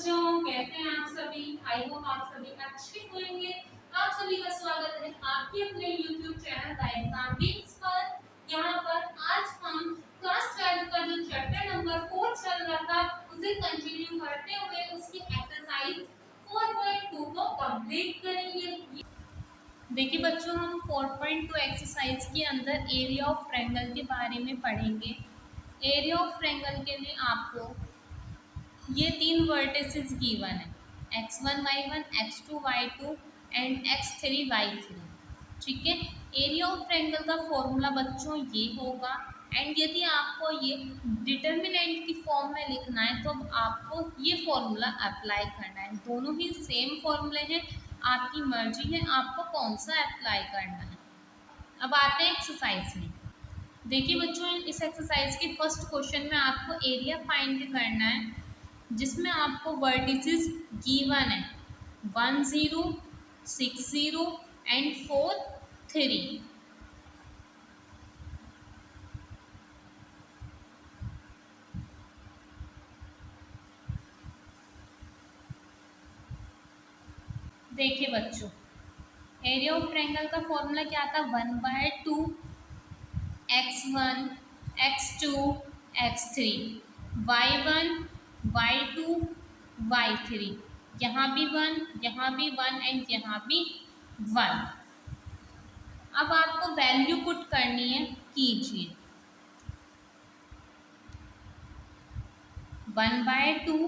बच्चों, कैसे हैं आप सभी? आई होप आप सभी अच्छे होंगे। आप सभी का स्वागत है आपके अपने YouTube चैनल द एग्जाम बिग्स पर। यहाँ पर आज हम क्लास 12 का जो चैप्टर नंबर 4 चल रहा था उसे कंटिन्यू करते हुए उसकी एक्सरसाइज 4.2 को कंप्लीट करेंगे। देखिए बच्चों, हम 4.2 एक्सरसाइज के अंदर एरिया ऑफ ट्रायंगल के बारे में पढ़ेंगे। एरिया ऑफ ट्रायंगल के लिए आपको ये 3 वर्टिसेस गिवन है, x1 y1, x2 y2 and x3 y3। ठीक है, एरिया ऑफ ट्रायंगल का फॉर्मूला बच्चों ये होगा। एंड यदि आपको ये डिटर्मिनेंट की फॉर्म में लिखना है तो अब आपको ये फॉर्मूला अप्लाई करना है। दोनों ही सेम फॉर्मूले हैं, आपकी मर्जी है आपको कौन सा अप्लाई करना है। अब आते हैं एक्सरसाइज में। देखिए बच्चों, इस एक्सरसाइज के फर्स्ट क्वेश्चन में आपको एरिया फाइंड करना है, जिसमें आपको वर्टिसेस गिवन है 1 0 6 0 एंड 4 3। देखिए बच्चों, एरिया ऑफ ट्रायंगल का फॉर्मूला क्या था? 1/2 x1 x2 x3 y1 y2 y3। यहाँ भी 1, यहाँ भी 1 एंड यहाँ भी 1। अब आपको वैल्यू पुट करनी है, कीजिए। 1/2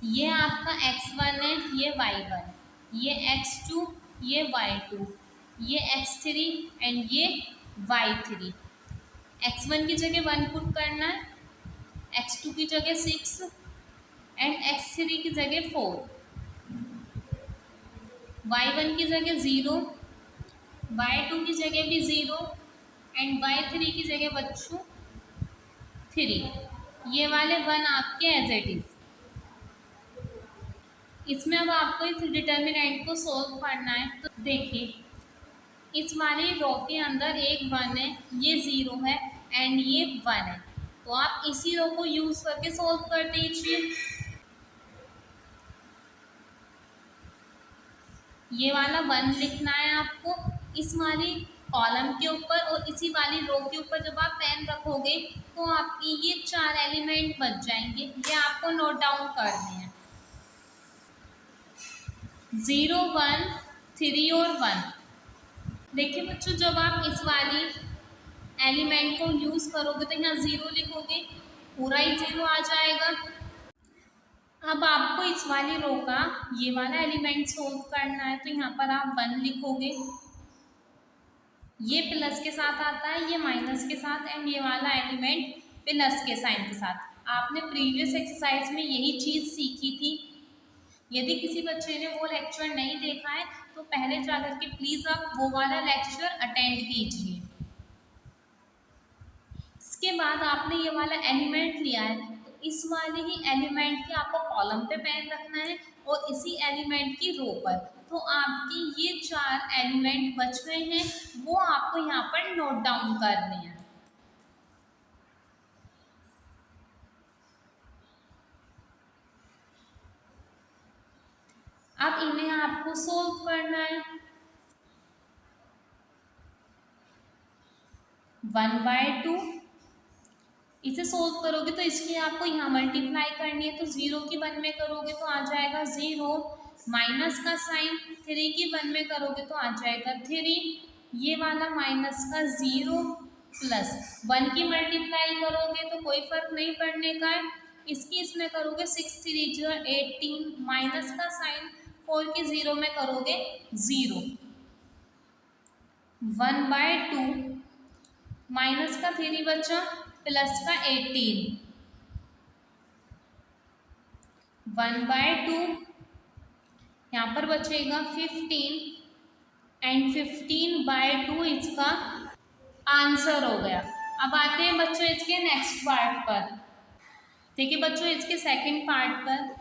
ये आपका x1 है, ये y1, ये x2, ये y2, ये x3 एंड ये y3। x1 की जगह 1 पुट करना है, x2 की जगह 6 एंड x3 की जगह 4, y1 की जगह 0, y2 की जगह भी 0 एंड y3 की जगह बच्चों 3। ये वाले 1 आपके एज इट इज। इसमें अब आपको इस डिटर्मिनेंट को सोल्व करना है। तो देखिए, इस वाली रो के अंदर एक 1 है, ये 0 है एंड ये 1 है, तो आप इसी रो को यूज करके सोल्व कर दीजिए। ये वाला 1 लिखना है आपको इस वाली कॉलम के ऊपर, और इसी वाली रो के ऊपर जब आप पेन रखोगे तो आपकी ये 4 एलिमेंट बच जाएंगे। ये आपको नोट डाउन करने हैं, 0 1 3 और 1। देखिए बच्चों, जब आप इस वाली एलिमेंट को यूज करोगे तो यहाँ 0 लिखोगे, पूरा ही 0 आ जाएगा। अब आपको इस वाली रो का ये वाला एलिमेंट सोल्व करना है, तो यहाँ पर आप 1 लिखोगे, ये प्लस के साथ आता है, ये माइनस के साथ एंड ये वाला एलिमेंट प्लस के साइन के साथ। आपने प्रीवियस एक्सरसाइज में यही चीज़ सीखी थी। यदि किसी बच्चे ने वो लेक्चर नहीं देखा है तो पहले जाकर के प्लीज़ आप वो वाला लेक्चर अटेंड कीजिए। इसके बाद आपने ये वाला एलिमेंट लिया है, तो इस वाले ही एलिमेंट की आपको कॉलम पे पेन रखना है और इसी एलिमेंट की रो पर। तो आपकी ये 4 एलिमेंट बच गए हैं, वो आपको यहाँ पर नोट डाउन करने हैं। अब इन्हें आपको सोल्व करना है। 1/2 इसे सोल्व करोगे तो इसकी आपको यहाँ मल्टीप्लाई करनी है, तो 0 की 1 में करोगे तो आ जाएगा 0, माइनस का साइन 3 की 1 में करोगे तो आ जाएगा 3, ये वाला माइनस का 0 प्लस 1 की मल्टीप्लाई करोगे तो कोई फर्क नहीं पड़ने का है, इसकी इसमें करोगे 6 3 जो 18, माइनस का साइन 4 की 0 में करोगे 0। 1/2 माइनस का 3 बचा प्लस का 18, 1/2 यहाँ पर बचेगा 15 एंड 15/2 इसका आंसर हो गया। अब आते हैं बच्चों इसके नेक्स्ट पार्ट पर। देखिए बच्चों, इसके सेकंड पार्ट पर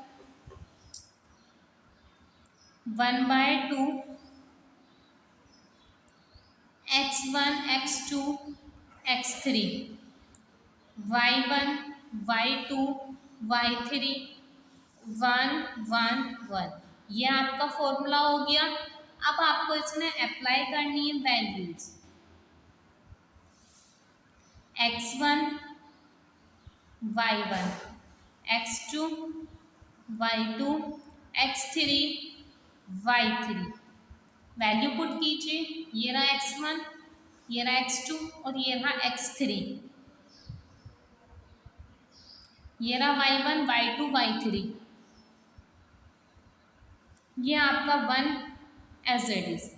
1/2 x1 x2 x3 y1 y2 y3 1 1 1। ये आपका फॉर्मूला हो गया। अब आपको इसमें अप्लाई करनी है values. x1 y1, x2 y2, x3 y3। Value put कीजिए। ये रहा x1, ये रहा x2 और ये रहा x3। ये रहा y1 y2 y3। ये आपका 1 एज इट इज।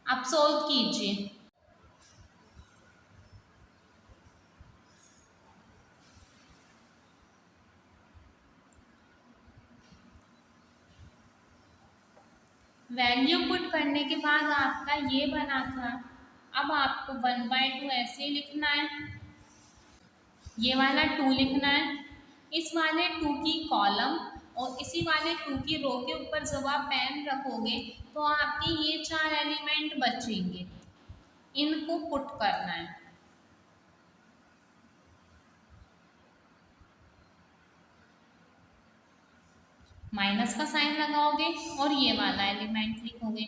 आप सोल्व कीजिए। वैल्यू पुट करने के बाद आपका ये बना था। अब आपको 1/2 ऐसे ही लिखना है। ये वाला 2 लिखना है। इस वाले 2 की कॉलम और इसी वाले 2 की रो के ऊपर जब आप पेन रखोगे तो आपके ये 4 एलिमेंट बचेंगे। इनको पुट करना है। माइनस का साइन लगाओगे और ये वाला एलिमेंट लिखोगे।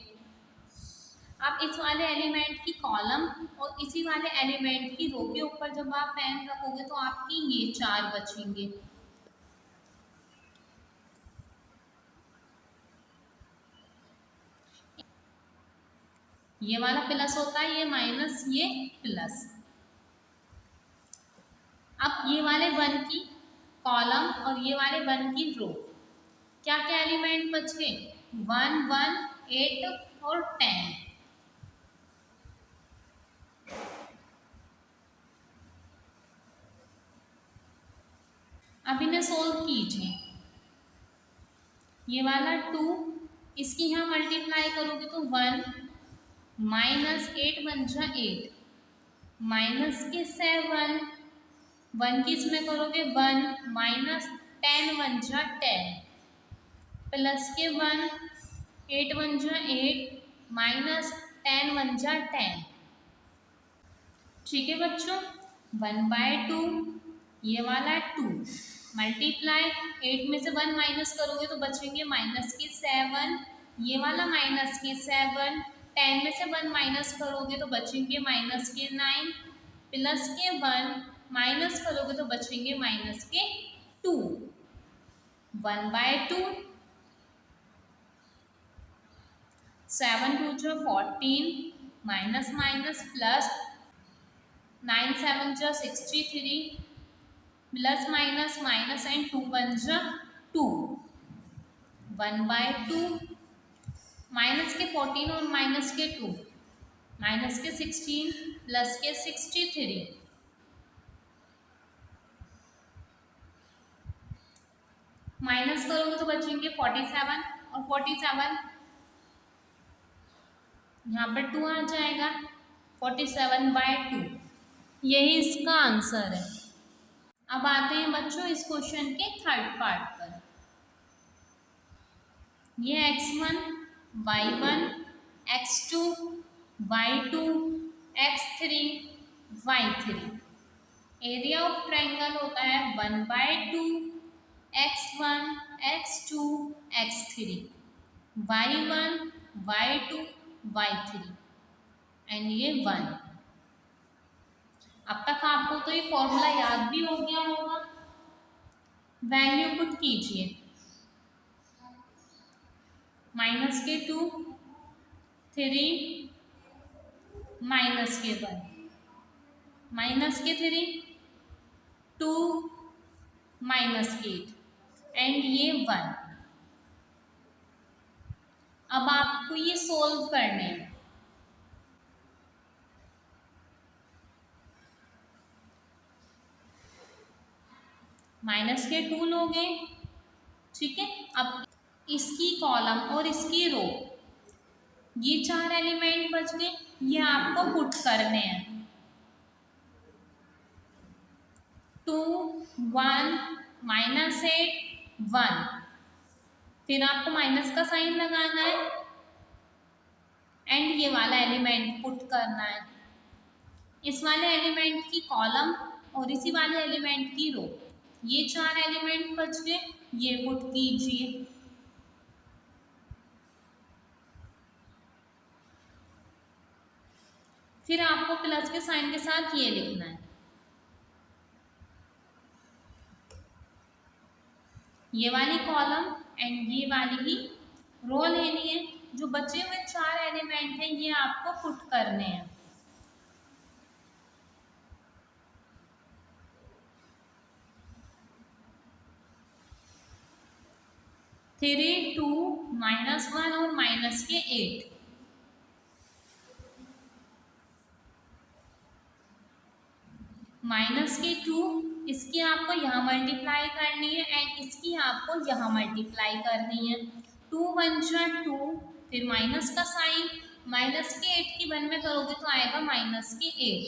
आप इस वाले एलिमेंट की कॉलम और इसी वाले एलिमेंट की रो के ऊपर जब आप पेन रखोगे तो आपकी ये 4 बचेंगे। ये वाला प्लस होता है, ये माइनस, ये प्लस। अब ये वाले 1 की कॉलम और ये वाले 1 की रो, क्या क्या एलिमेंट बच गए? 1 1 8 और 10। अब इन्हें सोल्व कीजिए। ये वाला 2 इसकी यहाँ मल्टीप्लाई करोगे तो 1 माइनस 8 बन जा 8, माइनस के 7 1 की इसमें करोगे 1 माइनस 10 बन जा 10, प्लस के 1 8 बन जा 8 माइनस 10 बन जा 10। ठीक है बच्चों, 1/2 ये वाला 2 मल्टीप्लाई 8 में से 1 माइनस करोगे तो बचेंगे माइनस के 7, ये वाला माइनस के 7, 10 में से 1 माइनस करोगे तो बचेंगे माइनस के 9, प्लस के 1 माइनस करोगे तो बचेंगे माइनस के 2। 1/2 7 2 जो 14 माइनस माइनस प्लस 9 7 जो 63 प्लस माइनस माइनस एंड 2 बन जा 2। 1/2 माइनस के 14 और माइनस के 2, माइनस के 16 प्लस के 63, माइनस करोगे तो बचेंगे 47 और 47 यहाँ पर 2 आ जाएगा। 47/2 यही इसका आंसर है। अब आते हैं बच्चों इस क्वेश्चन के थर्ड पार्ट पर। ये x1 y1 x2 y2 x3 y3। Area of triangle होता है 1/2 x1 x2 x3 y1 y2 y3 and ये 1। अब तक आपको तो ये फॉर्मूला याद भी हो गया होगा। वैल्यू पुट कीजिए। माइनस के 2 3 माइनस के 1, माइनस के 3 2 माइनस के 8 एंड ये 1। अब आपको ये सोल्व करने हैं। माइनस के 2 लोगे, ठीक है। अब इसकी कॉलम और इसकी रो, ये 4 एलिमेंट बच गए, ये आपको पुट करने हैं। 2 1 माइनस 8 1, फिर आपको माइनस का साइन लगाना है एंड ये वाला एलिमेंट पुट करना है। इस वाले एलिमेंट की कॉलम और इसी वाले एलिमेंट की रो, ये 4 एलिमेंट बच गए, ये पुट कीजिए। फिर आपको प्लस के साइन के साथ ये लिखना है, ये वाली कॉलम एंड ये वाली ही रो लेनी है। जो बचे हुए 4 एलिमेंट हैं ये आपको पुट करने हैं। 3, 2, -1 और माइनस के 8। माइनस की 2 इसकी आपको यहाँ मल्टीप्लाई करनी है एंड इसकी आपको यहाँ मल्टीप्लाई करनी है। 2 1 जा 2, फिर माइनस का साइन, माइनस के 8 की 1 में करोगे तो आएगा माइनस के 8,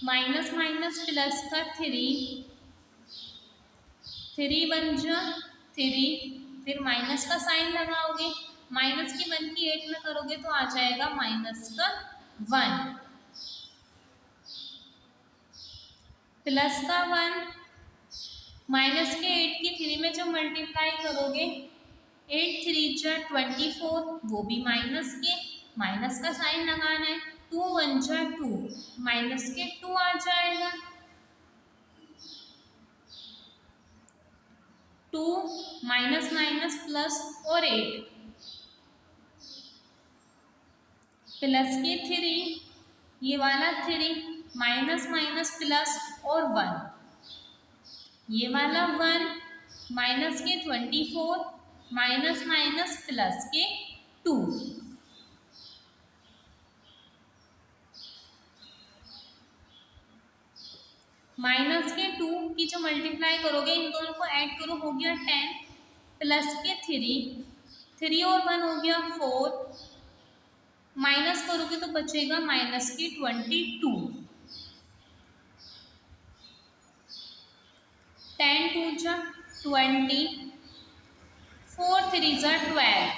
माइनस माइनस प्लस का 3, 3 1 जा 3, फिर माइनस का साइन लगाओगे, माइनस की 1 की 8 में करोगे तो आ जाएगा माइनस का 1, प्लस का 1, माइनस के 8 की 3 में जब मल्टीप्लाई करोगे 8 3 जा 24, वो भी माइनस के, माइनस का साइन लगाना है। 2 1 जा 2, माइनस के 2 आ जाएगा, 2 माइनस माइनस प्लस और 8, प्लस के 3, ये वाला 3, माइनस माइनस प्लस और 1, ये वाला 1, माइनस के 24, माइनस माइनस प्लस के 2, माइनस के 2 की जो मल्टीप्लाई करोगे इन दोनों को ऐड करो, हो गया 10, प्लस के 3, 3 और 1 हो गया 4, माइनस करोगे तो बचेगा माइनस के 22, 10 2 जा 20, 4 3 जा 12,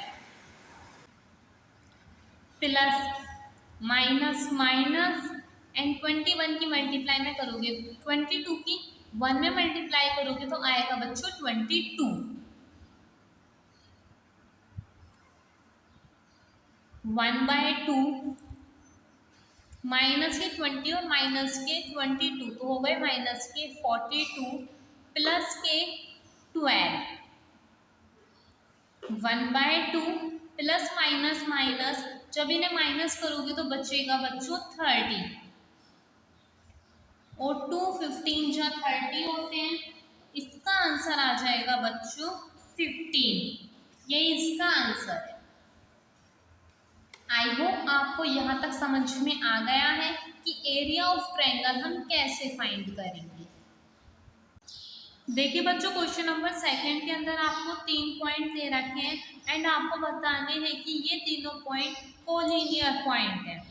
प्लस माइनस माइनस एंड 21 की मल्टीप्लाई में करोगे, 22 की 1 में मल्टीप्लाई करोगे तो आएगा बच्चों 22, 1/2, माइनस के 20 और माइनस के 22 तो हो गए माइनस के 42, प्लस के 12, 1/2, प्लस माइनस माइनस, जब इन्हें माइनस करोगे तो बचेगा बच्चों 30, और 2 15 जा 30 होते हैं, इसका आंसर आ जाएगा बच्चों 15, ये इसका आंसर है। आई होप आपको यहाँ तक समझ में आ गया है कि एरिया ऑफ ट्रायंगल हम कैसे फाइंड करेंगे। देखिए बच्चों, क्वेश्चन नंबर 2 के अंदर आपको 3 पॉइंट दे रखे हैं एंड आपको बताने हैं कि ये तीनों पॉइंट कोलिनियर पॉइंट है।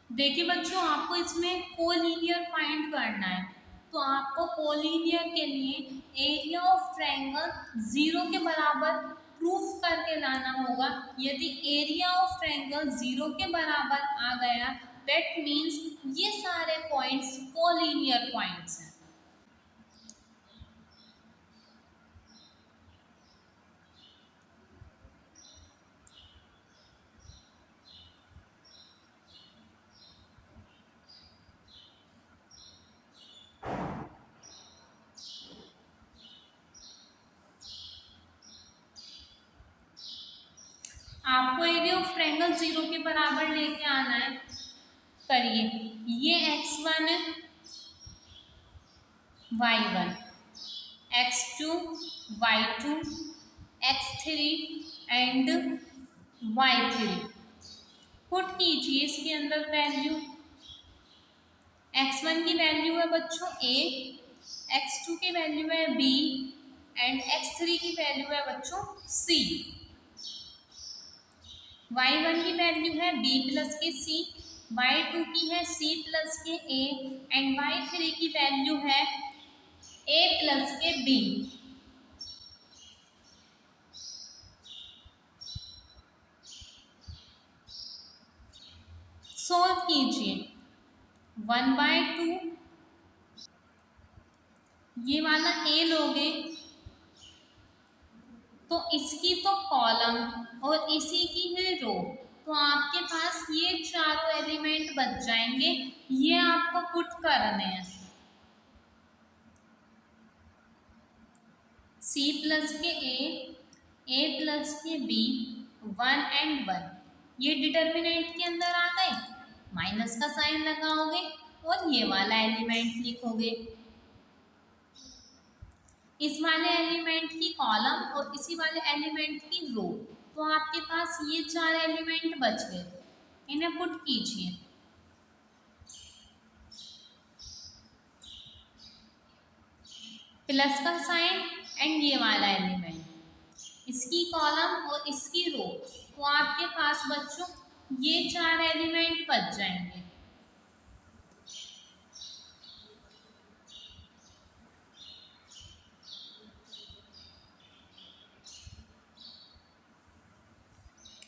देखिए बच्चों, आपको इसमें कोलिनियर फाइंड करना है, तो आपको कोलिनियर के लिए एरिया ऑफ ट्रायंगल 0 के बराबर प्रूफ करके लाना होगा। यदि एरिया ऑफ ट्रायंगल 0 के बराबर आ गया, दैट मीन्स ये सारे पॉइंट्स कोलिनियर पॉइंट्स हैं। आपको एरिया ऑफ ट्रायंगल 0 के बराबर लेके आना है। करिए, ये x1 है, y1, x2, y2, x3 and y3। Put कीजिए इसके अंदर वैल्यू। x1 की वैल्यू है बच्चों a, x2 की वैल्यू है b एंड x3 की वैल्यू है बच्चों c। y1 की वैल्यू है b प्लस के c, y2 की है c प्लस के a एंड y3 की वैल्यू है a प्लस के b। सोल्व कीजिए। 1/2 ये वाला ए लोगे तो इसकी तो कॉलम और इसी की है रो, तो आपके पास ये चारों एलिमेंट बच जाएंगे। ये आपको पुट करने हैं। C प्लस के ए प्लस के बी, 1 and 1, ये डिटर्मिनेंट के अंदर आ गए। माइनस का साइन लगाओगे और ये वाला एलिमेंट लिखोगे। इस वाले एलिमेंट की कॉलम और इसी वाले एलिमेंट की रो, तो आपके पास ये चार एलिमेंट बच गए। इन्हें पुट कीजिए। प्लस का साइन एंड ये वाला एलिमेंट, इसकी कॉलम और इसकी रो, तो आपके पास बच्चों ये चार एलिमेंट बच जाएंगे।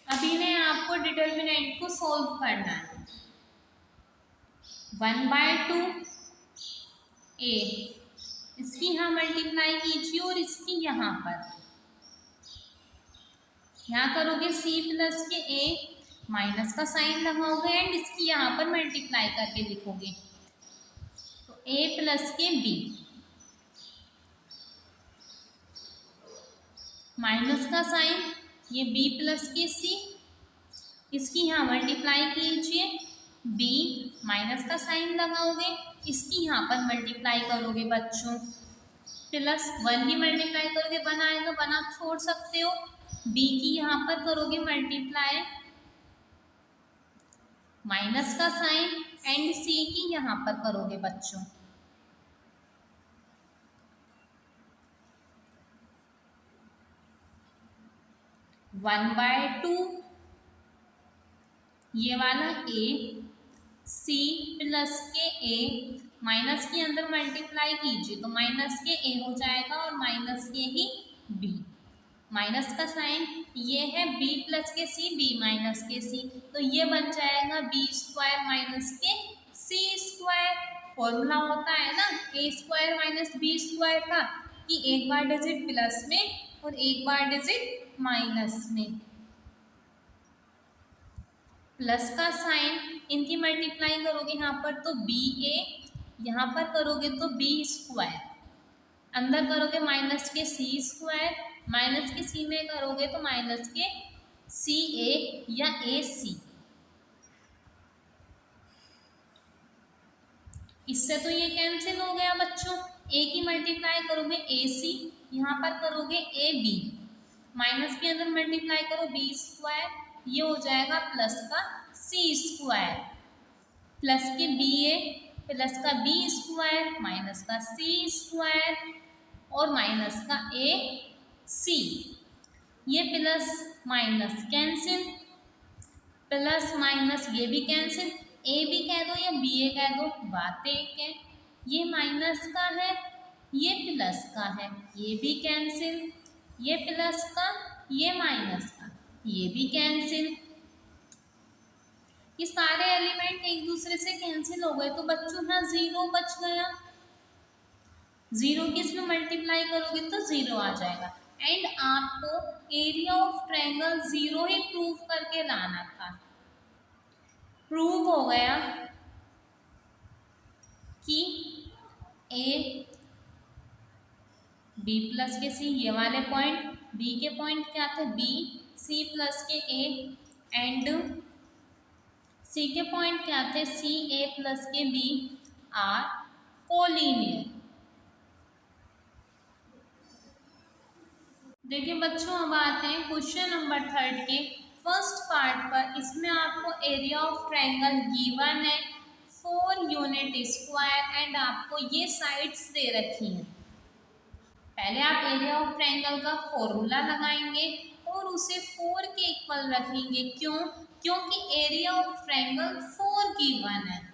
अभी ने आपको डिटर्मिनेंट को सॉल्व करना है। 1/2 ए, इसकी यहाँ मल्टीप्लाई कीजिए और इसकी यहाँ पर, यहाँ करोगे C प्लस के ए, माइनस का साइन लगाओगे एंड इसकी यहाँ पर मल्टीप्लाई करके लिखोगे, तो A प्लस के B, माइनस का साइन, ये B प्लस के C, इसकी यहाँ मल्टीप्लाई कीजिए, B, माइनस का साइन लगाओगे, इसकी यहाँ पर मल्टीप्लाई करोगे बच्चों, प्लस 1 ही मल्टीप्लाई करोगे, 1 आएगा, 1 आप छोड़ सकते हो। B की यहाँ पर करोगे मल्टीप्लाई, माइनस का साइन एंड C की यहाँ पर करोगे बच्चों। वन बाय टू, ये वाला A, C प्लस के A, माइनस के अंदर मल्टीप्लाई कीजिए तो माइनस के A हो जाएगा और माइनस के ही B, माइनस का साइन, ये है B प्लस के C, B माइनस के C, तो ये बन जाएगा B स्क्वायर माइनस के C स्क्वायर। फॉर्मूला होता है ना A square minus B square का, कि एक बार डिजिट प्लस में और एक बार डिजिट माइनस में। प्लस का साइन, इनकी मल्टीप्लाई करोगे यहाँ पर तो BA, यहाँ पर करोगे तो B स्क्वायर, अंदर करोगे माइनस के C स्क्वायर, माइनस के C में करोगे तो माइनस के CA या AC। इससे तो ये कैंसिल हो गया बच्चों। A की मल्टीप्लाई करोगे AC, यहाँ पर करोगे AB, माइनस के अंदर मल्टीप्लाई करो B स्क्वायर, ये हो जाएगा प्लस का C स्क्वायर, प्लस के BA, प्लस का B स्क्वायर, माइनस का C स्क्वायर और माइनस का AC। ये plus minus cancel, plus minus ये भी कैंसिल, A भी कह दो या BA कह दो, बात एक है। ये माइनस का है, ये प्लस का है, ये भी कैंसिल, ये प्लस का, ये माइनस का, ये भी कैंसिल। ये सारे एलिमेंट एक दूसरे से कैंसिल हो गए, तो बच्चों यहाँ 0 बच गया। 0 की इसमें मल्टीप्लाई करोगे तो 0 आ जाएगा। एंड आपको area of triangle 0 he prove करके लाना था। प्रूव हो गया कि A, B प्लस के C, ये वाले पॉइंट, B के पॉइंट क्या थे, B, C प्लस के A एंड C के पॉइंट क्या थे, C, A प्लस के B आर कोलिनियर। देखिए बच्चों, अब आते हैं क्वेश्चन नंबर 3 के फर्स्ट पार्ट पर। इसमें आपको एरिया ऑफ ट्रायंगल गिवन है, 4 यूनिट स्क्वायर एंड आपको ये साइड्स दे रखी हैं। पहले आप एरिया ऑफ ट्रायंगल का फॉर्मूला लगाएंगे और उसे 4 के इक्वल रखेंगे। क्यों? क्योंकि एरिया ऑफ ट्रायंगल 4 गिवन है।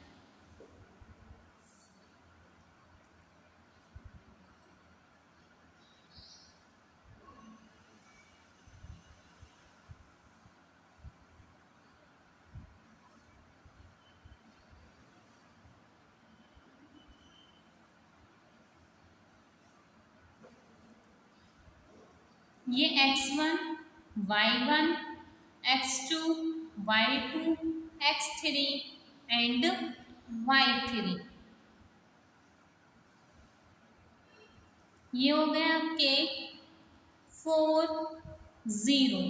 ये x1 y1 x2 y2 x3 and y3। ये हो गया आपके 4 0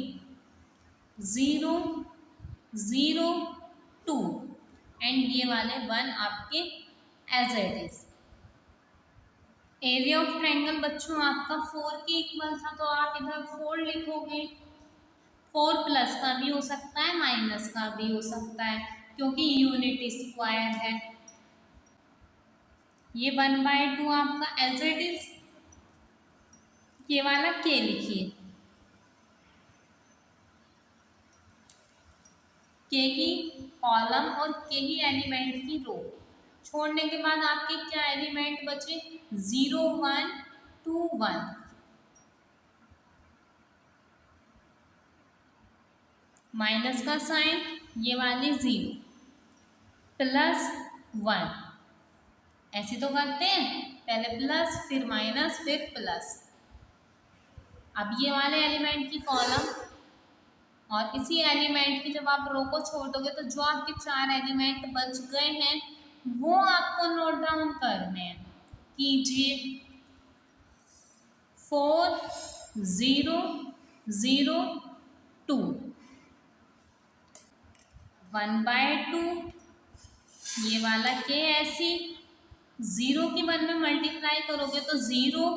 0 0 2 एंड ये वाले 1 आपके as it is. Area of triangle बच्चों आपका 4 के इक्वल था तो आप इधर 4 लिखोगे। 4 प्लस का भी हो सकता है माइनस का भी हो सकता है क्योंकि यूनिट स्क्वायर है। ये 1/2 आपका एज इट इज। ये वाला के लिखिए, के की कॉलम और के ही एलिमेंट की रो छोड़ने के बाद आपके क्या एलिमेंट बचे 0 1 2 1। माइनस का साइन ये वाली 0 प्लस 1 ऐसे तो करते हैं, पहले प्लस फिर माइनस फिर प्लस। अब ये वाले एलिमेंट की कॉलम और इसी एलिमेंट की जब आप रो को छोड़ दोगे तो जो आपके 4 एलिमेंट बच गए हैं वो आपको नोट डाउन करने हैं। कीजिए 4 0 0 2 1/2 ये वाला के ऐसी 0 की 1 में मल्टीप्लाई करोगे तो 0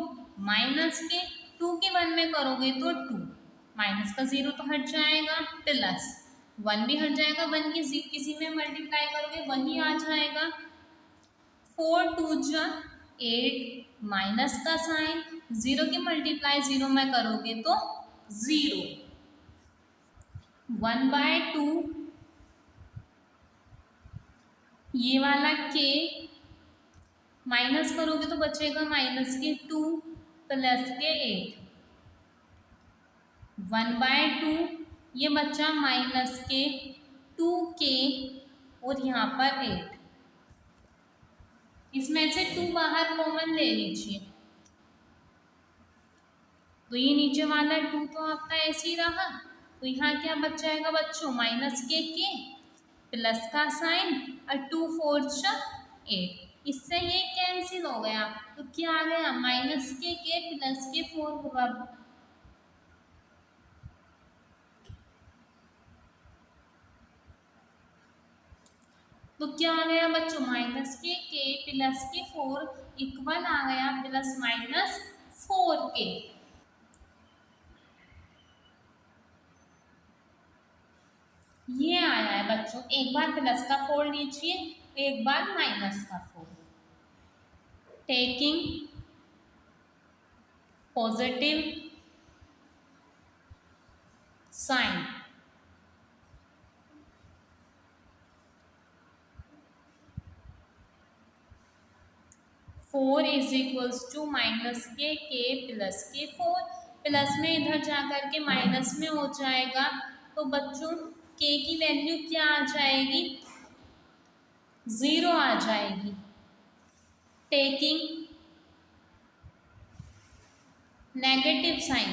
माइनस के 2 की 1 में करोगे तो 2 माइनस का 0 तो हट जाएगा प्लस 1 भी हट जाएगा 1 की किसी में मल्टीप्लाई करोगे वही आ जाएगा। 4 2 जा 8 माइनस का साइन 0 की मल्टीप्लाई 0 में करोगे तो 0 1/2 ये वाला के माइनस करोगे तो बचेगा माइनस के 2 प्लस के 8 1/2 ये बच्चा माइनस के 2 के और यहाँ पर 8। इसमें से 2 बाहर कॉमन ले लीजिए तो ये नीचे वाला 2 तो आपका ऐसे ही रहा तो यहाँ क्या बच जाएगा बच्चों माइनस के प्लस का साइन और 2 4 8। इससे ये कैंसिल हो गया तो क्या आ गया माइनस के प्लस के 4 तो क्या आ गया बच्चों माइनस के प्लस के 4 इक्वल आ गया प्लस माइनस 4 के। ये आया है बच्चों, एक बार प्लस का 4 लीजिए एक बार माइनस का 4। Taking positive sign four is equals to minus के प्लस के 4 प्लस में इधर जा करके माइनस में हो जाएगा तो बच्चों के की वैल्यू क्या आ जाएगी 0 आ जाएगी। टेकिंग नेगेटिव साइन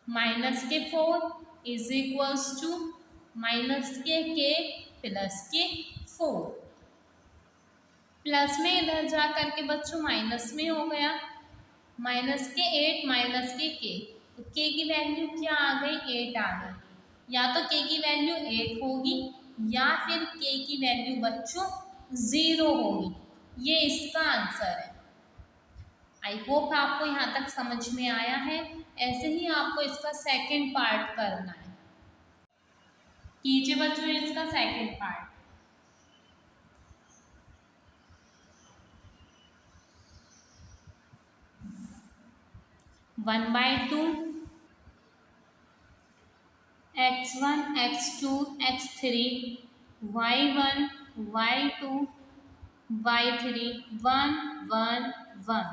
माइनस के 4 इज इक्वल्स टू माइनस के प्लस के 4 प्लस में इधर जा करके बच्चों माइनस में हो गया माइनस के 8 माइनस के तो के की वैल्यू क्या आ गई 8 आ गई। या तो के की वैल्यू 8 होगी या फिर के की वैल्यू बच्चों 0 होगी। ये इसका आंसर है। आई होप आपको यहाँ तक समझ में आया है। ऐसे ही आपको इसका सेकंड पार्ट करना है। कीजिए बच्चों इसका second part. One by two x1 x2 x3 y1 y2 y3 1 1 1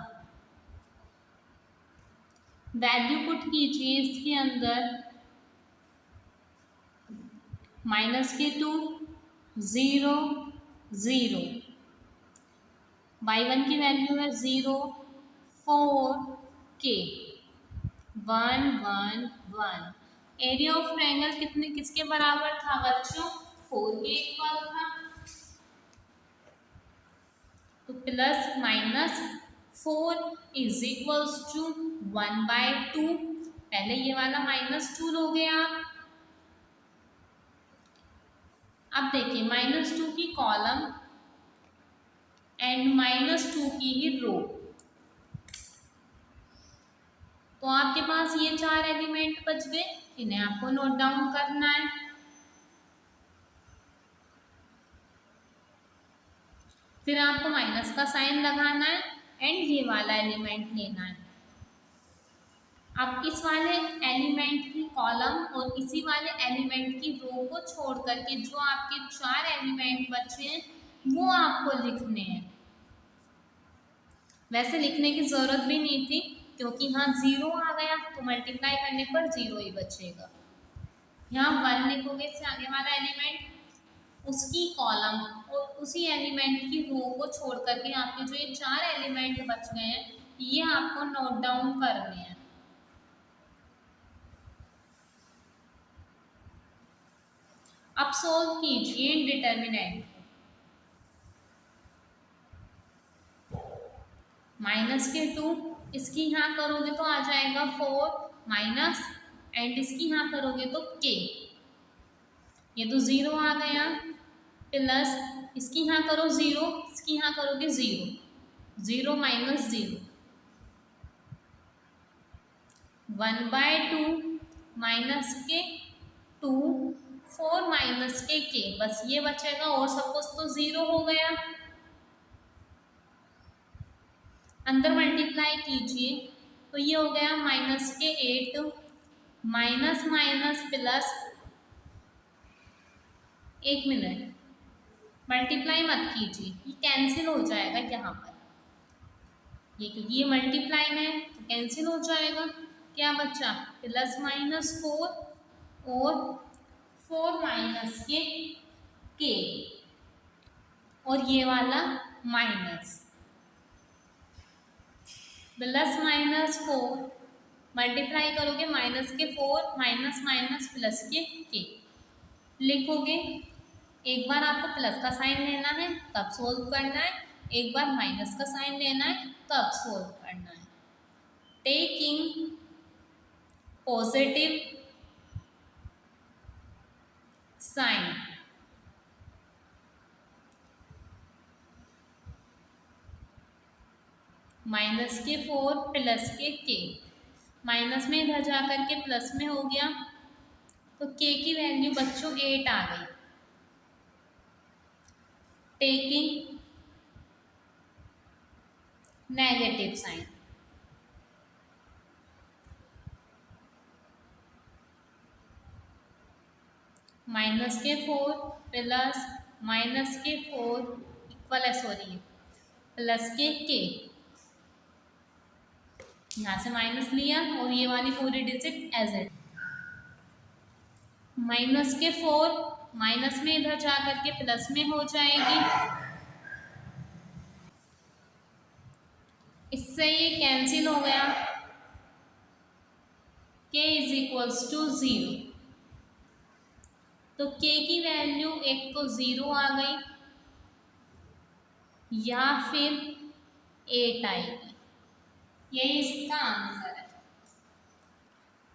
value put कीजिए इसके अंदर माइनस के 2 0 0 y1 की वैल्यू है 0 4 k 1 1 1। एरिया ऑफ ट्रायंगल किसके बराबर था बच्चों? 4 के इक्वल था। तो plus minus 4 is equals to 1/2। पहले ये वाला -2 लोगे आप। अब देखिए -2 की कॉलम एंड -2 की ही रो। तो आपके पास ये 4 एलिमेंट बच गए, इन्हें आपको नोट डाउन करना है। फिर आपको माइनस का साइन लगाना है एंड ये वाला एलिमेंट लेना है। अब इस वाले एलिमेंट की कॉलम और इसी वाले एलिमेंट की रो को छोड़ करके जो आपके 4 एलिमेंट बचे हैं वो आपको लिखने हैं। वैसे लिखने की जरूरत भी नहीं थी क्योंकि यहाँ 0 आ गया तो मल्टीप्लाई करने पर 0 ही बचेगा। यहाँ 1 लिखोगे इससे आगे वाला एलिमेंट, उसकी कॉलम और उसी एलिमेंट की रो को छोड़ करके आपके जो ये 4 एलिमेंट बच गए हैं ये आपको नोट डाउन करने हैं। अब सोल्व कीजिए डिटर्मिनेंट। -2 इसकी यहाँ करोगे तो आ जाएगा 4 माइनस एंड इसकी यहाँ करोगे तो k, ये तो 0 आ गया, प्लस इसकी यहाँ करो 0, इसकी यहाँ करोगे 0, 0 माइनस 0 1/2 माइनस के 2 4 माइनस के k, बस ये बचेगा और सब कुछ तो 0 हो गया। अंदर मल्टीप्लाई कीजिए तो ये हो गया -8 minus minus plus, 1 minute multiply मत कीजिए, ये कैंसिल हो जाएगा यहाँ पर, ये क्योंकि ये मल्टीप्लाई में है तो कैंसिल हो जाएगा। क्या बचा? +-4 और 4 माइनस के k और ये वाला माइनस, +-4 मल्टीप्लाई करोगे माइनस के 4 माइनस माइनस प्लस के k लिखोगे। एक बार आपको प्लस का साइन लेना है तब सोल्व करना है, एक बार माइनस का साइन लेना है तब सोल्व करना है। टेकिंग पॉजिटिव साइन -4 प्लस के k, माइनस में इधर जा करके प्लस में हो गया तो k की वैल्यू बच्चों 8 आ गई। Taking negative sign, -4 plus -4 equal है, सॉरी प्लस के k, यहाँ से माइनस लिया और ये वाली पूरी डिजिट एज इट, -4 माइनस में इधर जा करके प्लस में हो जाएगी, इससे ये कैंसिल हो गया, k = 0, तो k की वैल्यू एक तो 0 आ गई या फिर 8 आएगी, यही इसका आंसर है।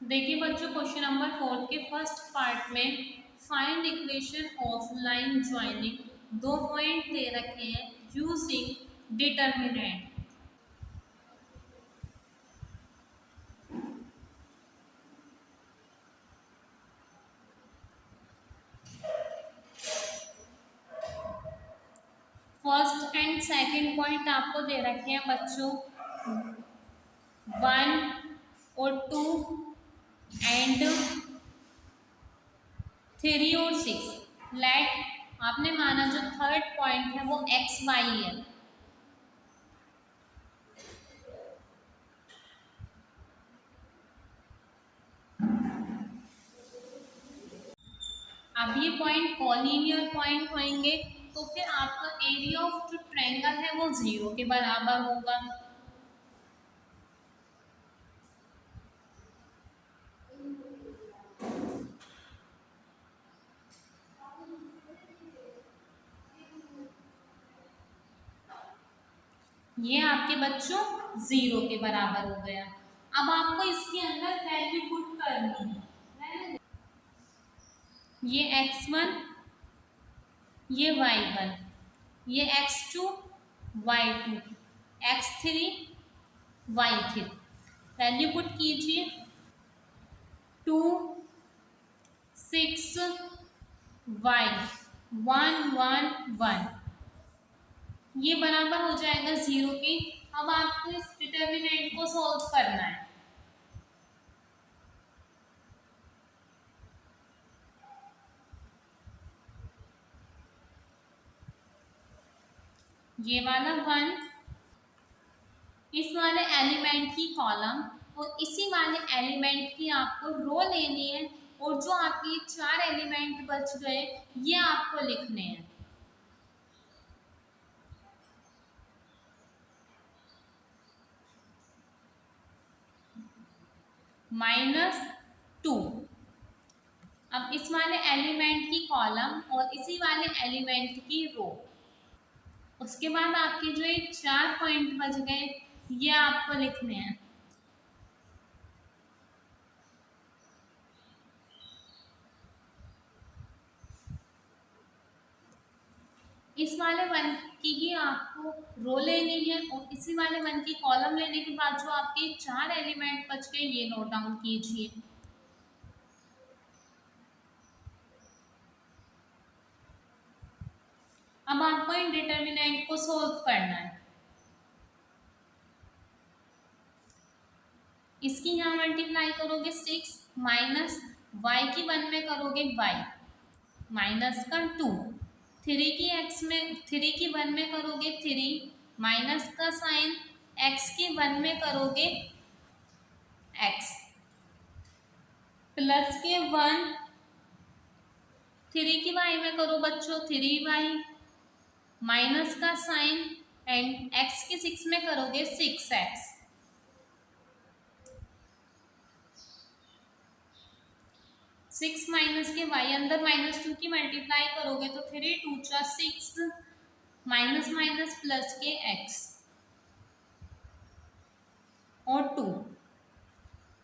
देखिए बच्चों क्वेश्चन नंबर 4 के फर्स्ट पार्ट में find equation of line joining, 2 point दे रखे हैं using determinant. First and second point आपको दे रखे हैं बच्चों 1 और 2 एंड 3 और 6। लेट आपने माना जो थर्ड पॉइंट है वो XY है, अब ये पॉइंट कॉलिनियर पॉइंट होंगे तो फिर आपका एरिया ऑफ जो ट्रायंगल है वो 0 के बराबर होगा। ये आपके बच्चों 0 के बराबर हो गया। अब आपको इसके अंदर वैल्यू पुट करनी है। ये x1, ये y1, ये x2, y2, x3, y3। Value put कीजिए। 2, 6, y, 1, 1, 1, ये बराबर हो जाएगा 0 के। अब आपको इस डिटर्मिनेंट को सॉल्व करना है। ये वाला 1 इस वाले एलिमेंट की कॉलम और इसी वाले एलिमेंट की आपको रो लेनी है, और जो आपके 4 एलिमेंट बच गए ये आपको लिखने हैं। -2। अब इस वाले एलिमेंट की कॉलम और इसी वाले एलिमेंट की रो, उसके बाद आपके जो ये 4 पॉइंट बच गए ये आपको लिखने हैं। इस वाले 1 की ही आपको रो लेनी है, और इसी वाले 1 की कॉलम लेने के बाद जो आपके 4 एलिमेंट बच गए ये नोट डाउन कीजिए। अब आपको इन डिटर्मिनेंट को सोल्व करना है। इसकी यहाँ मल्टीप्लाई करोगे 6 माइनस वाई की 1 में करोगे y माइनस का 2, 3 की x में 3 की 1 में करोगे 3 माइनस का साइन x की 1 में करोगे x प्लस के 1, 3 की y में करो बच्चों 3y माइनस का साइन एंड x की 6 में करोगे 6x। 6 माइनस के y अंदर -2 की मल्टीप्लाई करोगे तो 3 2 6 माइनस माइनस प्लस के x और 2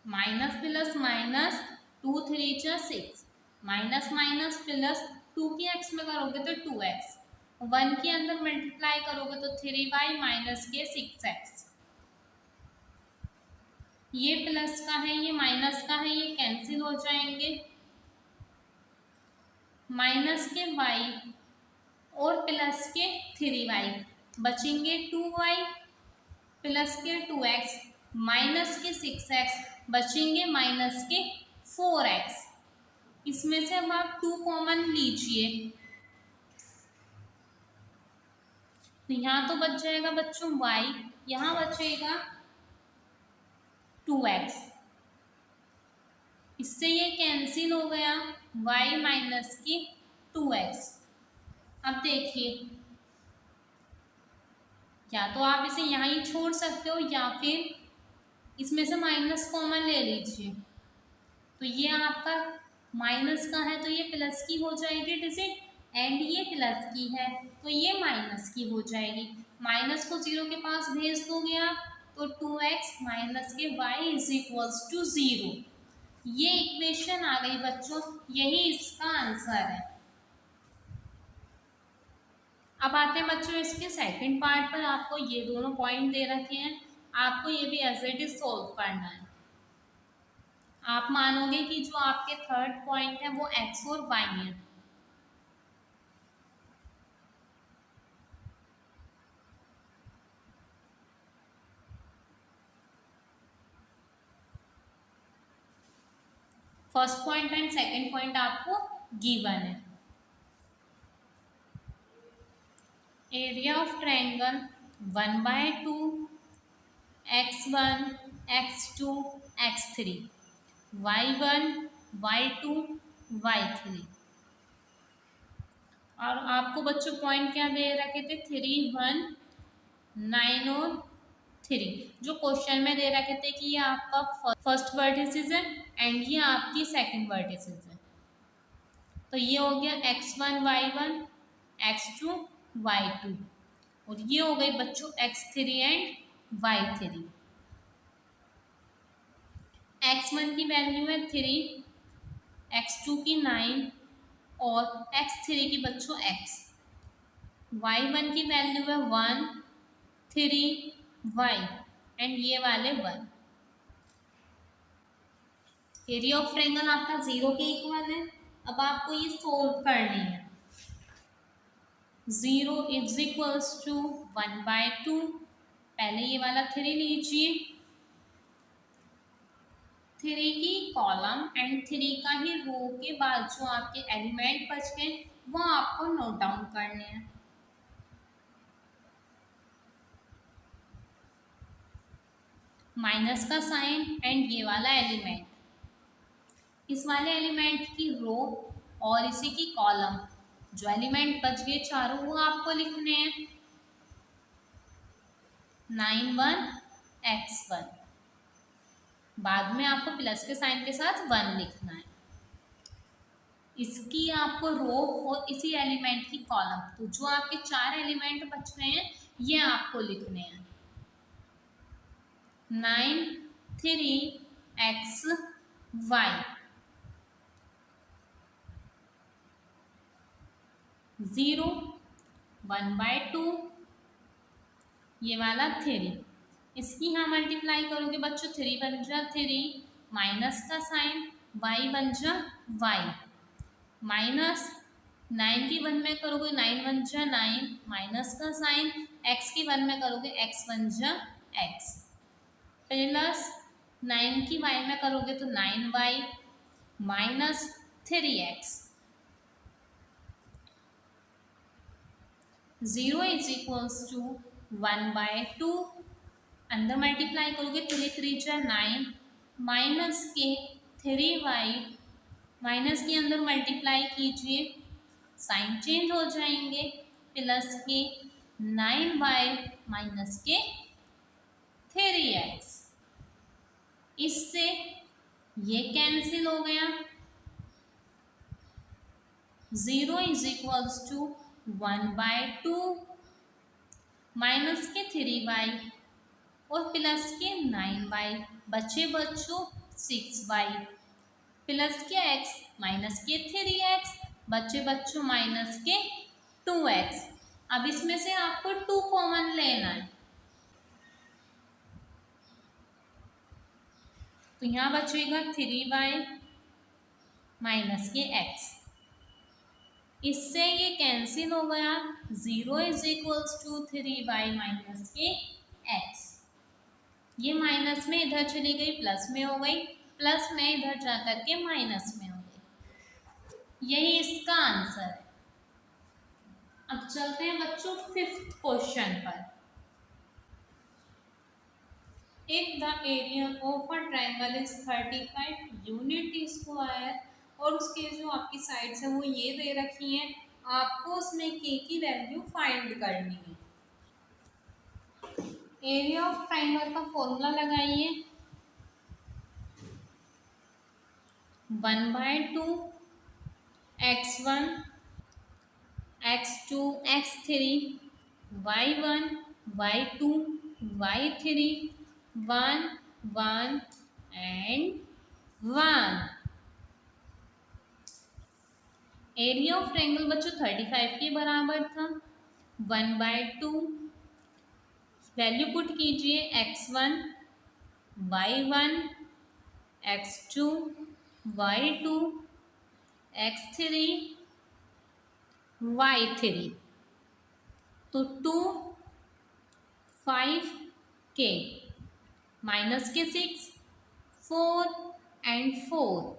minus plus minus 2 3 6 minus minus plus 2 की x में करोगे तो 2x, 1 के अंदर मल्टीप्लाई करोगे तो 3y माइनस के 6x। ये प्लस का है ये माइनस का है, ये कैंसिल हो जाएंगे। माइनस के y और प्लस के 3y बचेंगे 2y प्लस के 2x माइनस के 6x बचेंगे माइनस के 4x। इसमें से अब आप 2 कॉमन लीजिए तो यहाँ तो बच जाएगा बच्चों y, यहाँ बचेगा 2x, इससे ये कैंसिल हो गया y माइनस की 2x। अब देखिए या तो आप इसे यहाँ ही छोड़ सकते हो या फिर इसमें से माइनस कॉमन ले लीजिए। तो ये आपका माइनस का है तो ये प्लस की हो जाएगी डिजिट, एंड ये प्लस की है तो ये माइनस की हो जाएगी। माइनस को 0 के पास भेज दोगे आप तो 2x माइनस के y इज इक्वल्स टू 0। ये इक्वेशन आ गई बच्चों, यही इसका आंसर है। अब आते हैं बच्चों इसके सेकंड पार्ट पर। आपको ये दोनों पॉइंट दे रखे हैं, आपको ये भी एज इट इज सोल्व करना है। आप मानोगे कि जो आपके थर्ड पॉइंट है वो x और y है। First point and second point आपको गिवन है। Area of triangle 1/2 x1 x2 x3 y1 y2 y3। और आपको बच्चों पॉइंट क्या दे रखे थे, 3, 1, 9 और 3। जो क्वेश्चन में दे रखे थे कि ये आपका फर्स्ट वर्टिसेस है एंड ये आपकी सेकंड वर्टिसेस है। तो ये हो गया x1 y1 x2 y2 और ये हो गई बच्चों x3 एंड y3। x1 की वैल्यू है 3, x2 की 9 और x3 की बच्चों x। y1 की वैल्यू है 1, 3, y एंड ये वाले 1। एरिया ऑफ ट्रायंगल आपका 0 के इक्वल है। अब आपको ये सोल्व करनी है। 0 इज इक्वल्स टू 1/2। पहले ये वाला 3 लीजिए, 3 की कॉलम एंड 3 का ही रो के बाद जो आपके एलिमेंट बच गए वो आपको नोट डाउन करने हैं। माइनस का साइन एंड ये वाला एलिमेंट, इस वाले एलिमेंट की रो और इसी की कॉलम, जो एलिमेंट बच गए चारों वो आपको लिखने हैं। 9 1 x1, बाद में आपको प्लस के साइन के साथ 1 लिखना है। इसकी आपको रो और इसी एलिमेंट की कॉलम, तो जो आपके 4 एलिमेंट बच गए हैं ये आपको लिखने हैं। 9 3 x y, 0 1/2 ये वाला 3। इसकी यहाँ मल्टीप्लाई करोगे बच्चों, 3 बन जा 3 माइनस का साइन, y बन जा y माइनस 9 की 1 में करोगे 9 बन जा 9 माइनस का साइन, x की 1 में करोगे x बन जा x प्लस 9 की y में करोगे तो 9y minus 3x। 0 is equals to 1/2। अंदर मल्टीप्लाई करोगे 3 3 जा 9 माइनस के 3y माइनस के अंदर मल्टीप्लाई कीजिए, साइन चेंज हो जाएंगे, प्लस के 9y माइनस के 3x। इससे ये कैंसिल हो गया। 0 इज इक्वल्स टू 1/2 माइनस के 3y और प्लस के 9y, बचे बच्चों 6y प्लस के x माइनस के 3x, बचे बच्चों माइनस के 2x। अब इसमें से आपको 2 कॉमन लेना है, तो यहाँ बचेगा 3y माइनस के x। इससे ये कैंसिल हो गया। 0 is equals to 3y minus के x। ये माइनस में इधर चली गई, प्लस में हो गई, प्लस में इधर जाकर के माइनस में हो गई। यही इसका आंसर है। अब चलते हैं बच्चों 5th क्वेश्चन पर। If the area of a triangle is 35 unit square, और उसके जो आपकी साइड्स है वो ये दे रखी हैं, आपको उसमें के की वैल्यू फाइंड करनी है। एरिया ऑफ ट्रायंगल का फॉर्मूला लगाइए, 1/2 x1 x2 x3 y1 y2 y3 1 1 and 1। Area of triangle बच्चों 35 के बराबर था। 1/2 वैल्यू पुट कीजिए, x1 y1 x2 y2 x3 y3, तो 2 5 के माइनस के 6 4 एंड 4।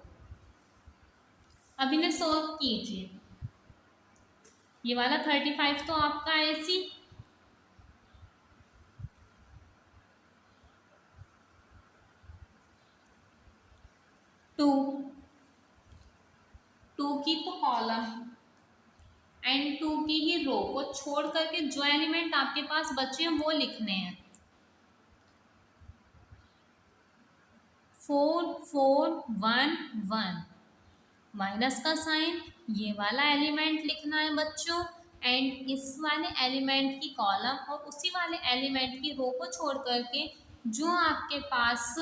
अब इन्हें सॉल्व कीजिए। ये वाला 35 तो आपका ऐसी, टू की तो कॉलम एंड टू की ही रो को छोड़ करके जो एलिमेंट आपके पास बचे हैं वो लिखने हैं। 4 4 1 1, माइनस का साइन, ये वाला एलिमेंट लिखना है बच्चों, एंड इस वाले एलिमेंट की कॉलम और उसी वाले एलिमेंट की रो को छोड़ करके जो आपके पास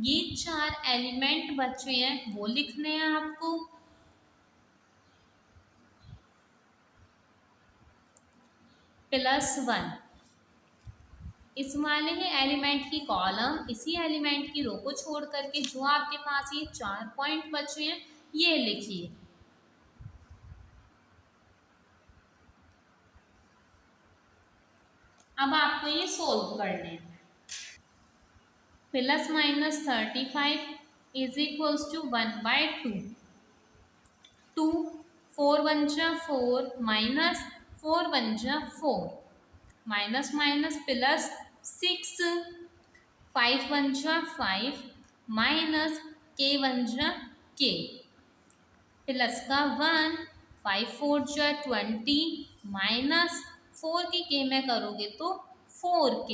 ये 4 एलिमेंट बचे हैं वो लिखने हैं आपको। +1, इस वाले ही एलिमेंट की कॉलम इसी एलिमेंट की रो को छोड़ करके जो आपके पास ये 4 पॉइंट बचे हैं ये लिखिए। अब आपको ये सोल्व करने हैं। +-35 इज इक्वल्स टू 1/2। 2 4 1 जा 4 माइनस 4 1 जा 4, माइनस माइनस प्लस 6 5 1 जा 5 माइनस k 1 जा k, प्लस का 1 5 4 जा 20 माइनस 4 की k में करोगे तो 4k,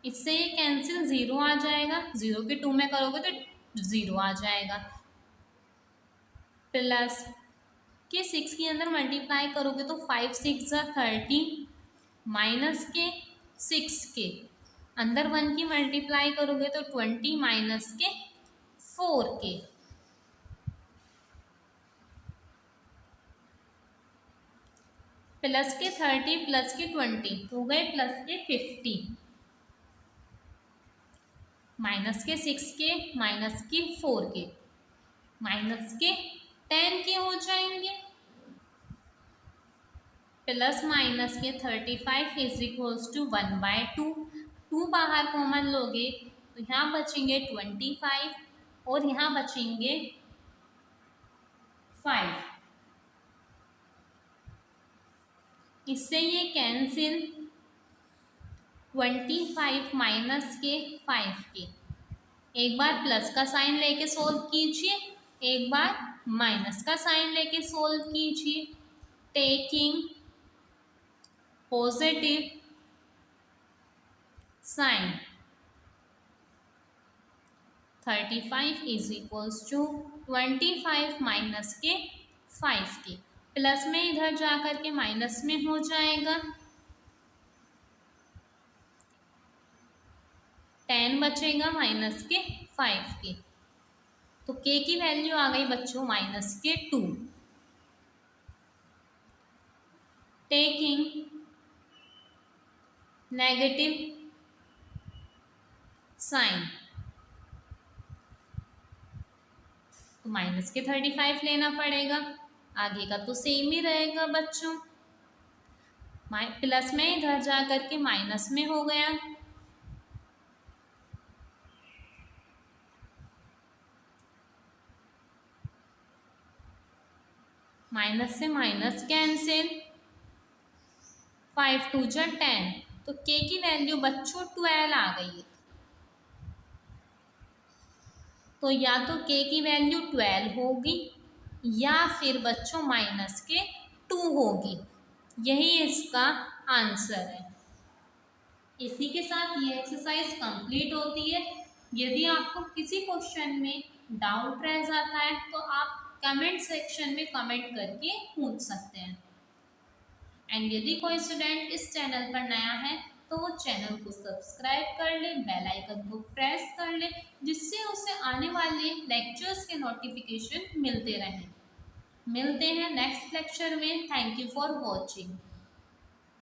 इससे ये कैंसिल 0 आ जाएगा, 0 के 2 में करोगे तो 0 आ जाएगा, प्लस के 6 के अंदर मल्टीप्लाई करोगे तो 5 6 जा 30 माइनस के 6 के अंदर 1 की मल्टीप्लाई करोगे तो 20 माइनस के 4 के, प्लस के 30 प्लस के 20 हो गए प्लस के 50, माइनस के 6 के माइनस के 4 के माइनस के 10 के हो जाएंगे, प्लस माइनस के 35 इज इक्वल्स टू 1/2। 2 बाहर कॉमन लोगे तो यहाँ बचेंगे 25 और यहाँ बचेंगे 5, इससे ये कैंसिल 25 माइनस के 5 के, एक बार प्लस का साइन लेके सोल्व कीजिए, एक बार माइनस का साइन लेके सोल्व कीजिए, taking positive sign. 35 is equals to 25 minus के 5 के, प्लस में इधर जाकर के माइनस में हो जाएगा, 10 बचेगा माइनस के 5 के, तो k की वैल्यू आ गई बच्चों माइनस के 2। टेकिंग नेगेटिव साइन, तो माइनस के 35 लेना पड़ेगा, आगे का तो सेम ही रहेगा बच्चों, प्लस में इधर जा करके माइनस में हो गया, माइनस से माइनस कैंसिल, 5 2 जा 10, तो k की वैल्यू बच्चों 12 आ गई है, तो या तो k की वैल्यू 12 होगी या फिर बच्चों माइनस के 2 होगी, यही इसका आंसर है। इसी के साथ ये एक्सरसाइज कंप्लीट होती है। यदि आपको किसी क्वेश्चन में डाउट रह जाता है तो आप कमेंट सेक्शन में कमेंट करके पूछ सकते हैं, एंड यदि कोई स्टूडेंट इस चैनल पर नया है तो वो चैनल को सब्सक्राइब कर ले, बेल आइकन को प्रेस कर ले, जिससे उसे आने वाले लेक्चर्स के नोटिफिकेशन मिलते रहें। मिलते हैं नेक्स्ट लेक्चर में। Thank you for watching.